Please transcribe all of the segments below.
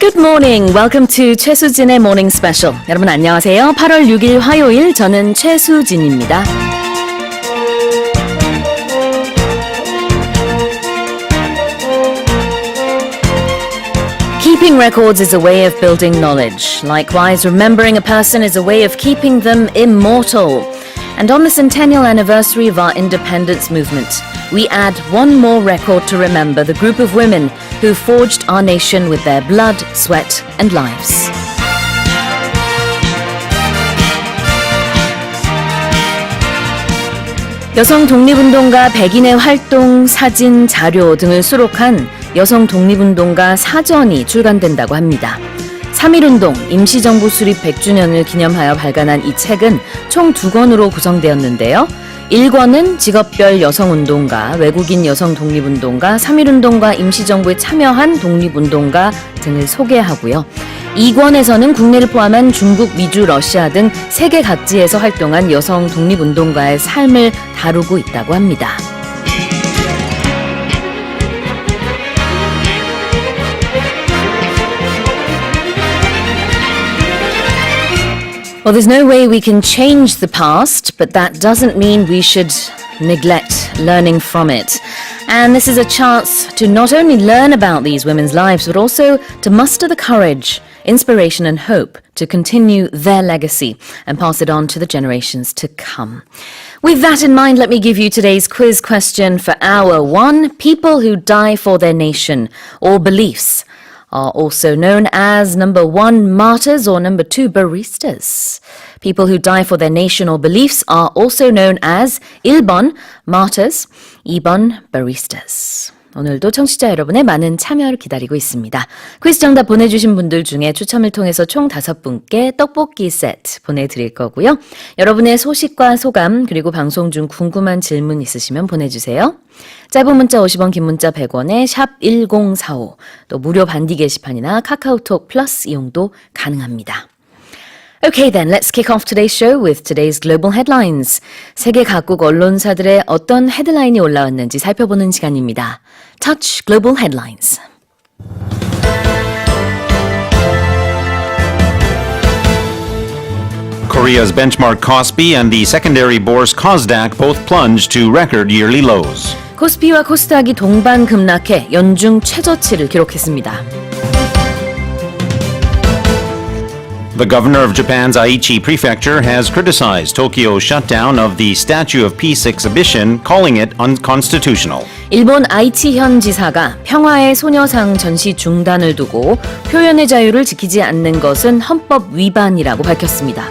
Good morning. Welcome to 최수진의 Morning Special. 여러분 안녕하세요. 8월 6일 화요일 저는 최수진입니다. Keeping records is a way of building knowledge. Likewise, remembering a person is a way of keeping them immortal. And on the centennial anniversary of our independence movement, we add one more record to remember the group of women who forged our nation with their blood, sweat, and lives. 여성 독립운동가 백인의 활동, 사진, 자료 등을 수록한 여성 독립운동가 사전이 출간된다고 합니다. 3.1운동 임시정부 수립 100주년을 기념하여 발간한 이 책은 총 2권으로 구성되었는데요. 1권은 직업별 여성운동가, 외국인 여성 독립운동가, 3.1운동과 임시정부에 참여한 독립운동가 등을 소개하고요. 2권에서는 국내를 포함한 중국, 미주, 러시아 등 세계 각지에서 활동한 여성 독립운동가의 삶을 다루고 있다고 합니다. Well, there's no way we can change the past, but that doesn't mean we should neglect learning from it. And this is a chance to not only learn about these women's lives, but also to muster the courage, inspiration and hope to continue their legacy and pass it on to the generations to come. With that in mind, let me give you today's quiz question for hour 1. People who die for their nation or beliefs are also known as number 1, martyrs, or number 2, baristas. People who die for their nation or beliefs are also known as 1번, martyrs, 2번, baristas. 오늘도 청취자 여러분의 많은 참여를 기다리고 있습니다. 퀴즈 정답 보내주신 분들 중에 추첨을 통해서 총 5분께 떡볶이 세트 보내드릴 거고요. 여러분의 소식과 소감 그리고 방송 중 궁금한 질문 있으시면 보내주세요. 짧은 문자 50원, 긴 문자 100원에 샵 1045, 또 무료 반디 게시판이나 카카오톡 플러스 이용도 가능합니다. Okay then, let's kick off today's show with today's global headlines. 세계 각국 언론사들의 어떤 헤드라인이 올라왔는지 살펴보는 시간입니다. Touch Global Headlines. Korea's benchmark Kospi and the secondary bourse Kosdaq both plunged to record yearly lows. 코스피와 코스닥이 동반 급락해 연중 최저치를 기록했습니다. The governor of Japan's Aichi prefecture has criticized Tokyo's shutdown of the Statue of Peace exhibition, calling it unconstitutional. 일본 아이치현 지사가 평화의 소녀상 전시 중단을 두고 표현의 자유를 지키지 않는 것은 헌법 위반이라고 밝혔습니다.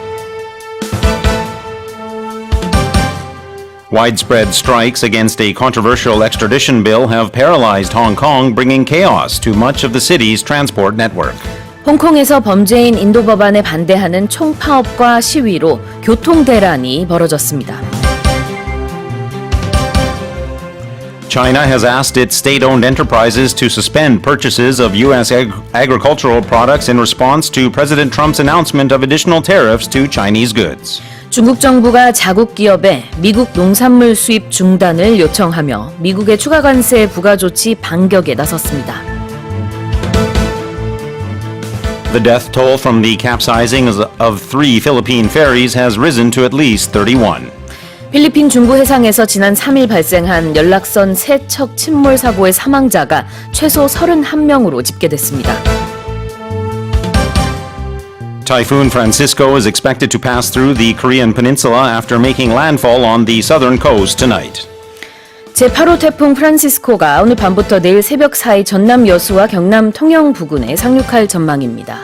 Widespread strikes against a controversial extradition bill have paralyzed Hong Kong, bringing chaos to much of the city's transport network. 홍콩에서 범죄인 인도 법안에 반대하는 총파업과 시위로 교통대란이 벌어졌습니다. China has asked its state-owned enterprises to suspend purchases of U.S. agricultural products in response to President Trump's announcement of additional tariffs to Chinese goods. 중국 정부가 자국 기업에 미국 농산물 수입 중단을 요청하며 미국의 추가 관세 부과 조치 반격에 나섰습니다. The death toll from the capsizing of 3 Philippine ferries has risen to at least 31. 필리핀 중부 해상에서 지난 3일 발생한 연락선 3척 침몰 사고의 사망자가 최소 31명으로 집계됐습니다. Typhoon Francisco is expected to pass through the Korean peninsula after making landfall on the southern coast tonight. 제8호 태풍 프란시스코가 오늘 밤부터 내일 새벽 사이 전남 여수와 경남 통영 부근에 상륙할 전망입니다.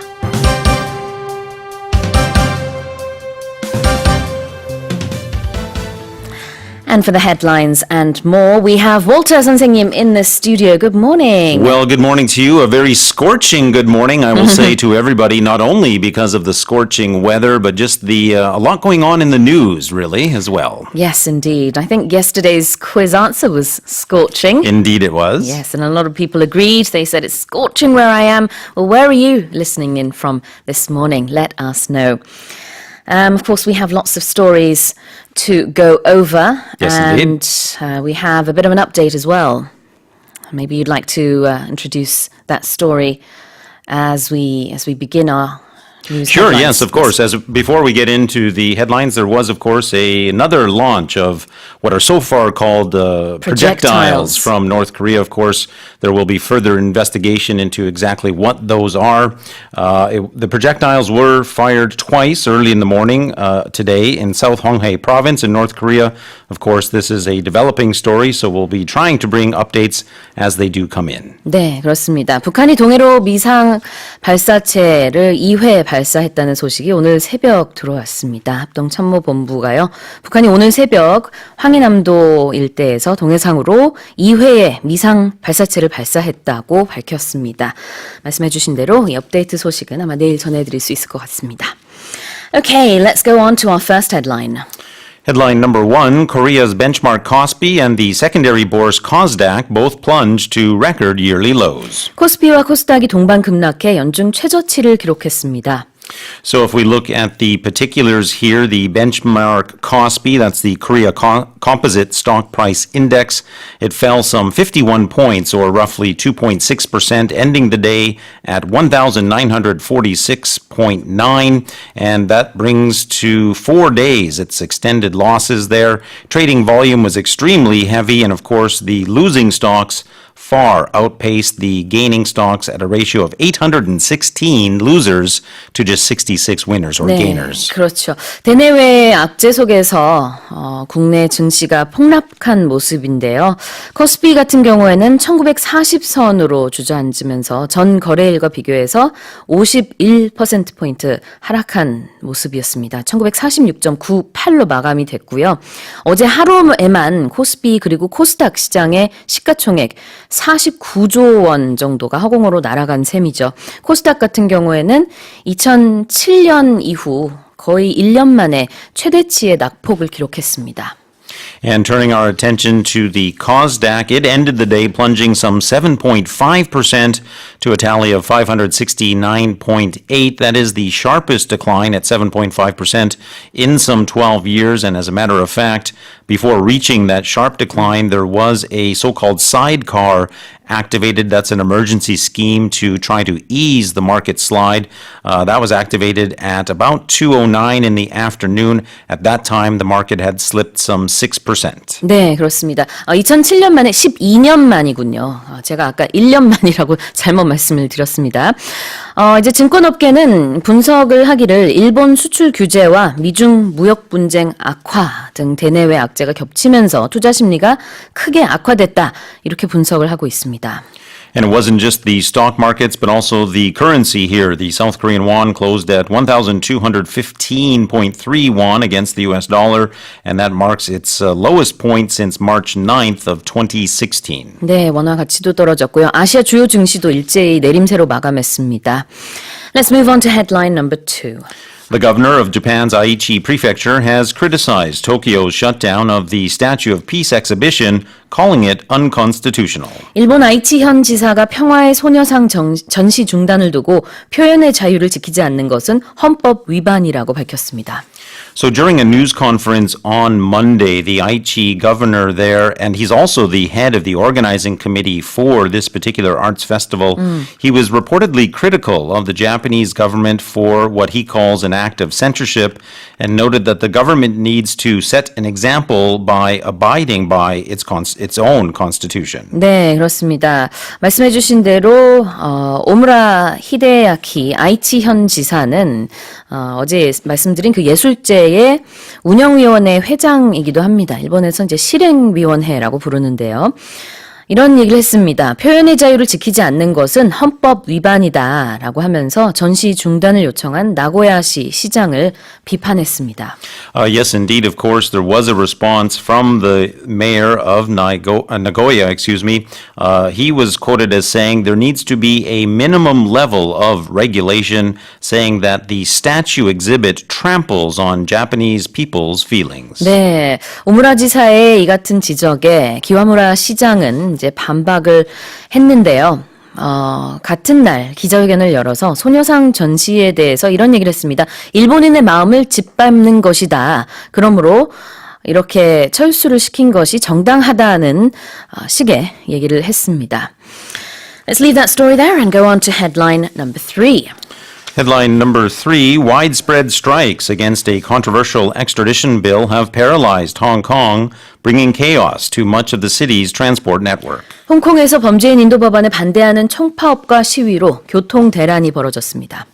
And for the headlines and more, we have Walter 선생님 in the studio. Good morning. Well, good morning to you. A very scorching good morning, I will say to everybody, not only because of the scorching weather, but just a lot going on in the news, really, as well. Yes, indeed. I think yesterday's quiz answer was scorching. Indeed it was. Yes, and a lot of people agreed. They said it's scorching where I am. Well, where are you listening in from this morning? Let us know. Of course, we have lots of stories to go over. Yes, and we have a bit of an update as well. Maybe you'd like to introduce that story as we begin our news Sure, headlines? yes, of course. As before we get into the headlines, there was, of course, another launch of what are so far called projectiles from North Korea. Of course, there will be further investigation into exactly what those are. The projectiles were fired twice early in the morning today in South Hwanghae Province in North Korea. Of course, this is a developing story, so we'll be trying to bring updates as they do come in. 네, 그렇습니다. 북한이 동해로 미상 발사체를 2회 발사했다는 소식이 오늘 새벽 들어왔습니다. 합동참모본부가요. 북한이 오늘 새벽 황해남도 일대에서 동해상으로 2회의 미상 발사체를 발사했다고 밝혔습니다. 말씀해 주신 대로 이 업데이트 소식은 아마 내일 전해드릴 수 있을 것 같습니다. Okay, let's go on to our first headline. Headline number one, Korea's benchmark Kospi and the secondary bourse Kosdaq both plunged to record yearly lows. 코스피와 코스닥이 동반 급락해 연중 최저치를 기록했습니다. So if we look at the particulars here, the benchmark Kospi, that's the Korea Composite Stock Price Index, it fell some 51 points or roughly 2.6%, ending the day at 1,946.9, and that brings to 4 days its extended losses there. Trading volume was extremely heavy, and of course the losing stocks far outpaced the gaining stocks at a ratio of 816 losers to just 66 winners or gainers. 그렇죠. 대내외 악재 속에서 국내 증시가 폭락한 모습인데요. 코스피 같은 경우에는 1940선으로 주저앉으면서 전 거래일과 비교해서 51%포인트 하락한 모습이었습니다. 1946.98로 마감이 됐고요. 어제 하루에만 코스피 그리고 코스닥 시장의 시가총액 49조 원 정도가 허공으로 날아간 셈이죠. 코스닥 같은 경우에는 2007년 이후 거의 1년 만에 최대치의 낙폭을 기록했습니다. And turning our attention to the Kosdaq, it ended the day plunging some 7.5% to a tally of 569.8. That is the sharpest decline at 7.5% in some 12 years. And as a matter of fact, before reaching that sharp decline, there was a so-called sidecar activated. That's an emergency scheme to try to ease the market slide. That was activated at about 2:09 in the afternoon. At that time, the market had slipped some 6%. 네, 그렇습니다. 2007년 만에 12년 만이군요. 제가 아까 1년 만이라고 잘못 말씀을 드렸습니다. 이제 증권업계는 분석을 하기를 일본 수출 규제와 미중 무역 분쟁 악화 등 대내외 악재가 겹치면서 투자 심리가 크게 악화됐다. 이렇게 분석을 하고 있습니다. And it wasn't just the stock markets, but also the currency here. The South Korean won closed at 1,215.3 won against the US dollar, and that marks its lowest point since March 9th of 2016. 네, 원화 가치도 떨어졌고요. 아시아 주요 증시도 일제히 내림세로 마감했습니다. Let's move on to headline number 2. The governor of Japan's Aichi Prefecture has criticized Tokyo's shutdown of the Statue of Peace exhibition, calling it unconstitutional. 일본 아이치현 지사가 평화의 소녀상 전시 중단을 두고 표현의 자유를 지키지 않는 것은 헌법 위반이라고 밝혔습니다. So during a news conference on Monday, the Aichi governor there, and he's also the head of the organizing committee for this particular arts festival, he was reportedly critical of the Japanese government for what he calls an act of censorship and noted that the government needs to set an example by abiding by its own constitution. 네, 그렇습니다. 말씀해 주신 대로 오무라 히데야키 아이치현 지사는 어제 말씀드린 그 예술제의 운영위원회 회장이기도 합니다. 일본에서 이제 실행위원회라고 부르는데요. 이런 얘기를 했습니다. 표현의 자유를 지키지 않는 것은 헌법 위반이다라고 하면서 전시 중단을 요청한 나고야시 시장을 비판했습니다. Yes, indeed. Of course, there was a response from the mayor of Nagoya. He was quoted as saying there needs to be a minimum level of regulation, saying that the statue exhibit tramples on Japanese people's feelings. 네, 오무라 지사의 이 같은 지적에 기와무라 시장은 이제 반박을 했는데요. 같은 날 기자회견을 열어서 소녀상 전시에 대해서 이런 얘기를 했습니다. 일본인의 마음을 짓밟는 것이다. 그러므로 이렇게 철수를 시킨 것이 정당하다는 식의 얘기를 했습니다. Let's leave that story there and go on to headline number 3. Headline number 3, widespread strikes against a controversial extradition bill have paralyzed Hong Kong, bringing chaos to much of the city's transport network. 홍콩에서 범죄인 인도 법안에 반대하는 총파업과 시위로 교통 대란이 벌어졌습니다.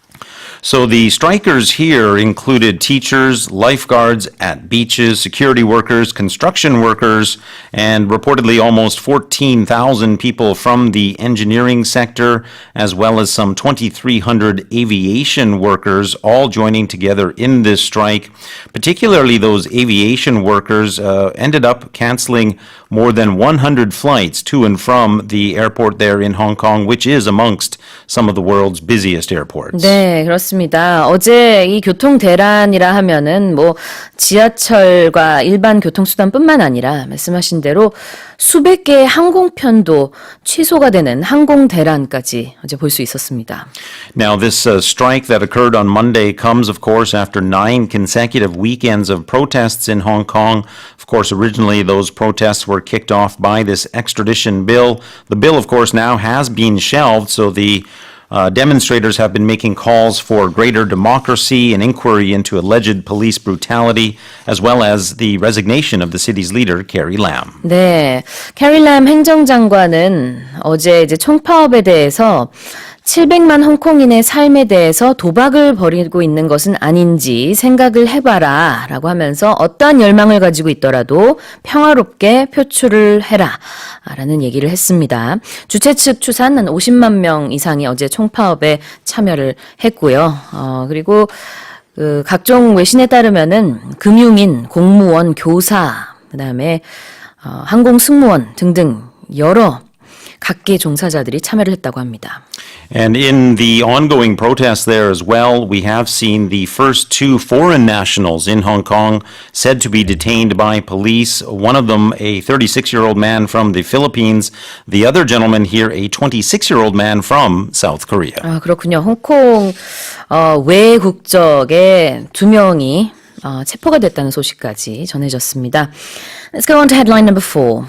So the strikers here included teachers, lifeguards at beaches, security workers, construction workers, and reportedly almost 14,000 people from the engineering sector, as well as some 2,300 aviation workers, all joining together in this strike. Particularly those aviation workers ended up canceling more than 100 flights to and from the airport there in Hong Kong, which is amongst some of the world's busiest airports. 네, 그렇습니다. 어제 이 교통 대란이라 하면은 뭐 지하철과 일반 교통수단뿐만 아니라 말씀하신 대로 수백 개의 항공편도 취소가 되는 항공 대란까지 어제 볼 수 있었습니다. Now, this strike that occurred on Monday comes, of course, after 9 consecutive weekends of protests in Hong Kong. Of course, originally those protests were kicked off by this extradition bill. The bill, of course, now has been shelved, so the demonstrators have been making calls for greater democracy and inquiry into alleged police brutality, as well as the resignation of the city's leader, Carrie Lam. 네, 캐리 람 행정장관은 어제 이제 총파업에 대해서 700만 홍콩인의 삶에 대해서 도박을 벌이고 있는 것은 아닌지 생각을 해봐라 라고 하면서 어떠한 열망을 가지고 있더라도 평화롭게 표출을 해라 라는 얘기를 했습니다. 주최 측 추산 한 50만 명 이상이 어제 총파업에 참여를 했고요. 그리고 각종 외신에 따르면은 금융인, 공무원, 교사, 그다음에 항공 승무원 등등 여러 각계 종사자들이 참여를 했다고 합니다. And in the ongoing protests there as well, we have seen the first 2 foreign nationals in Hong Kong said to be detained by police. One of them, a 36-year-old man from the Philippines. The other gentleman here, a 26-year-old man from South Korea. 아, 그렇군요. 홍콩 외 국적의 2명이 체포가 됐다는 소식까지 전해졌습니다. Let's go on to headline number 4.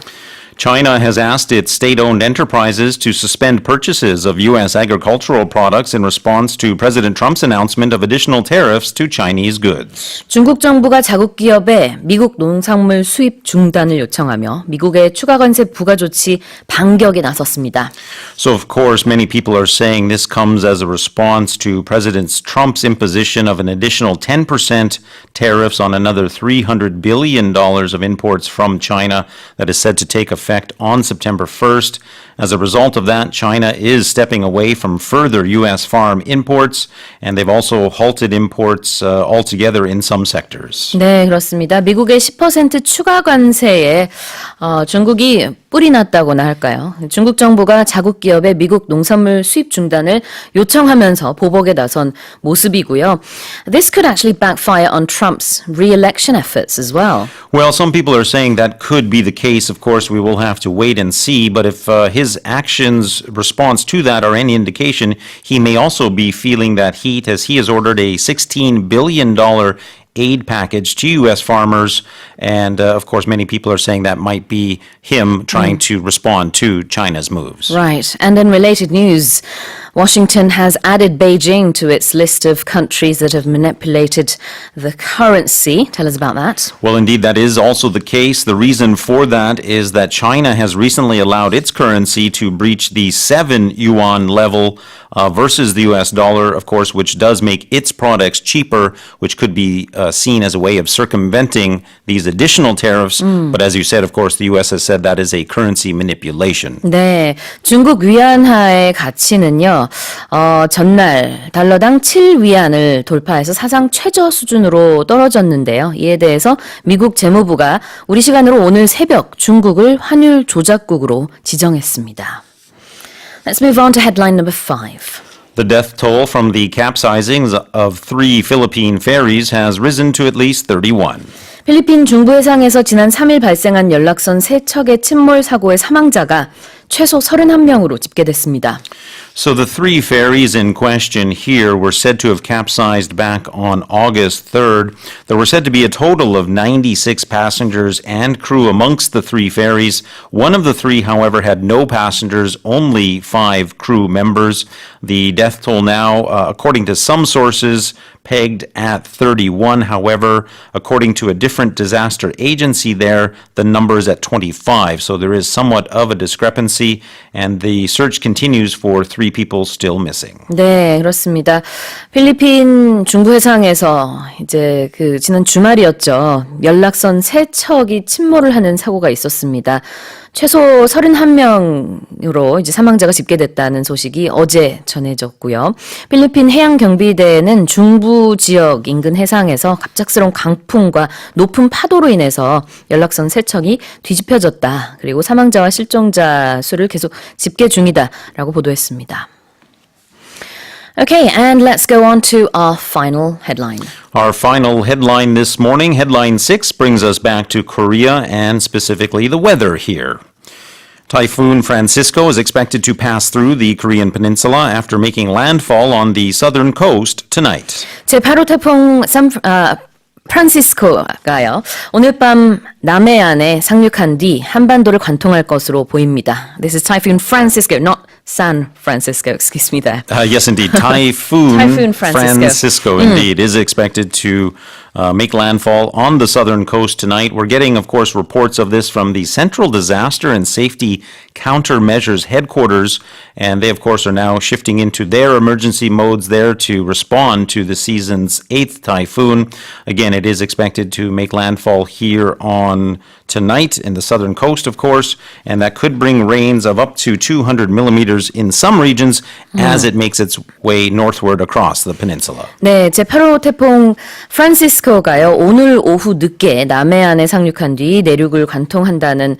China has asked its state-owned enterprises to suspend purchases of U.S. agricultural products in response to President Trump's announcement of additional tariffs to Chinese goods. 중국 정부가 자국 기업에 미국 농산물 수입 중단을 요청하며 미국의 추가 관세 부과 조치 반격에 나섰습니다. So, of course, many people are saying this comes as a response to President Trump's imposition of an additional 10% tariffs on another $300 billion of imports from China that is said to take effect on September 1st. As a result of that, China is stepping away from further U.S. farm imports, and they've also halted imports altogether in some sectors. 네, 그렇습니다. 미국의 10% 추가 관세에 중국이 뿔이 났다고나 할까요? 중국 정부가 자국 기업의 미국 농산물 수입 중단을 요청하면서 보복에 나선 모습이고요. This could actually backfire on Trump's re-election efforts as well. Well, some people are saying that could be the case. Of course, we will have to wait and see. But if his actions, response to that are any indication, he may also be feeling that heat as he has ordered a $16 billion aid package to U.S. farmers. And, of course, many people are saying that might be him trying to respond to China's moves. Right. And in related news, Washington has added Beijing to its list of countries that have manipulated the currency. Tell us about that. Well, indeed, that is also the case. The reason for that is that China has recently allowed its currency to breach the 7 yuan level versus the U.S. dollar, of course, which does make its products cheaper, which could be seen as a way of circumventing these additional tariffs. But as you said, of course, the U.S. has said that is a currency manipulation. 네, 중국 위안화의 가치는요, 전날 달러당 7위안을 돌파해서 사상 최저 수준으로 떨어졌는데요. 이에 대해서 미국 재무부가 우리 시간으로 오늘 새벽 중국을 환율 조작국으로 지정했습니다. Let's move on to headline number 5. The death toll from the capsizings of 3 Philippine ferries has risen to at least 31. 필리핀 중부 해상에서 지난 3일 발생한 연락선 3척의 침몰 사고의 사망자가 최소 31명으로 집계됐습니다. So the three ferries in question here were said to have capsized back on August 3rd. There were said to be a total of 96 passengers and crew amongst the three ferries. One of the three, however, had no passengers, only 5 crew members. The death toll now, according to some sources, pegged at 31. However, according to a different disaster agency there, the number is at 25. So there is somewhat of a discrepancy, and the search continues for 3 people still missing. 네, 그렇습니다. 필리핀 중부 해상에서 이제 지난 주말이었죠. 연락선 3척이 침몰을 하는 사고가 있었습니다. 최소 31명으로 이제 사망자가 집계됐다는 소식이 어제 전해졌고요. 필리핀 해양경비대는 중부 지역 인근 해상에서 갑작스러운 강풍과 높은 파도로 인해서 연락선 3척이 뒤집혀졌다. 그리고 사망자와 실종자 수를 계속 집계 중이다라고 보도했습니다. Okay, and let's go on to our final headline. Our final headline this morning, headline 6, brings us back to Korea and specifically the weather here. Typhoon Francisco is expected to pass through the Korean peninsula after making landfall on the southern coast tonight. 제8호 태풍 프란시스코가요. 오늘 밤 남해안에 상륙한 뒤 한반도를 관통할 것으로 보입니다. This is Typhoon Francisco, not San Francisco, excuse me there. Yes, indeed. Typhoon Francisco. Indeed, is expected to make landfall on the southern coast tonight. We're getting, of course, reports of this from the Central Disaster and Safety Countermeasures Headquarters, and they, of course, are now shifting into their emergency modes there to respond to the season's 8th typhoon. Again, it is expected to make landfall here on tonight in the southern coast, of course, and that could bring rains of up to 200 millimeters in some regions as it makes its way northward across the peninsula. 네, 제8호 태풍 프란시스코가요. 오늘 오후 늦게 남해안에 상륙한 뒤 내륙을 관통한다는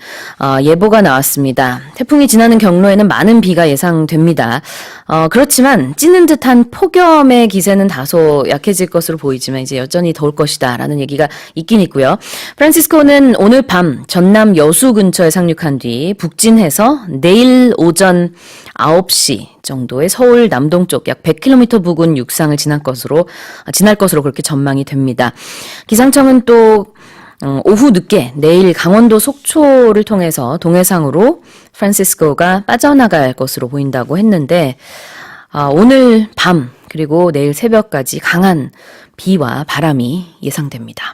예보가 나왔습니다. 태풍이 지나는 경로에는 많은 비가 예상됩니다. 그렇지만 찌는 듯한 폭염의 기세는 다소 약해질 것으로 보이지만 이제 여전히 더울 것이다라는 얘기가 있긴 있고요. 프란시스코는 오늘 밤 전남 여수 근처에 상륙한 뒤 북진해서 내일 오전 9시 정도에 서울 남동쪽 약 100km 부근 육상을 지날 것으로 그렇게 전망이 됩니다. 기상청은 또 오후 늦게 내일 강원도 속초를 통해서 동해상으로 프란시스코가 빠져나갈 것으로 보인다고 했는데 오늘 밤 그리고 내일 새벽까지 강한 비와 바람이 예상됩니다.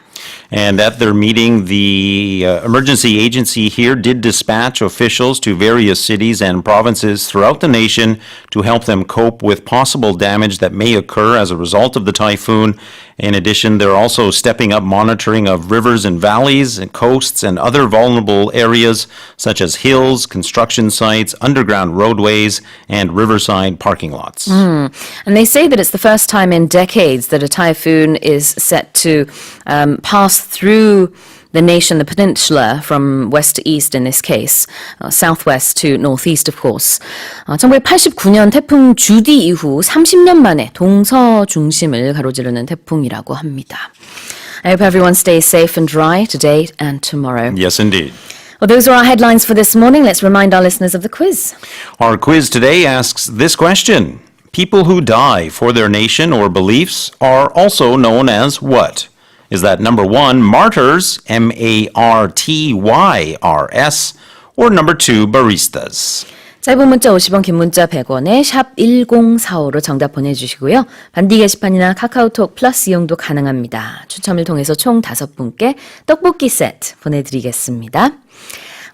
And at their meeting, the emergency agency here did dispatch officials to various cities and provinces throughout the nation to help them cope with possible damage that may occur as a result of the typhoon. In addition, they're also stepping up monitoring of rivers and valleys and coasts and other vulnerable areas such as hills, construction sites, underground roadways, and riverside parking lots. And they say that it's the first time in decades that a typhoon is set to pass through the nation, the peninsula, from west to east in this case, southwest to northeast, of course. 1989년 태풍 주디 이후 30년 만에 동서 중심을 가로지르는 태풍이라고 합니다. I hope everyone stays safe and dry today and tomorrow. Yes, indeed. Well, those are our headlines for this morning. Let's remind our listeners of the quiz. Our quiz today asks this question. People who die for their nation or beliefs are also known as what? Is that number 1, martyrs, M-A-R-T-Y-R-S, or number 2, baristas? 짧은 문자 50원, 긴 문자 100원에 샵 1045로 정답 보내주시고요. 반디 게시판이나 카카오톡 플러스 이용도 가능합니다. 추첨을 통해서 총 5분께 떡볶이 세트 보내드리겠습니다.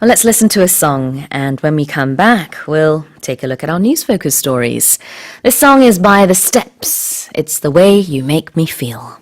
Well, let's listen to a song, and when we come back, we'll take a look at our news focus stories. This song is by The Steps. It's The Way You Make Me Feel.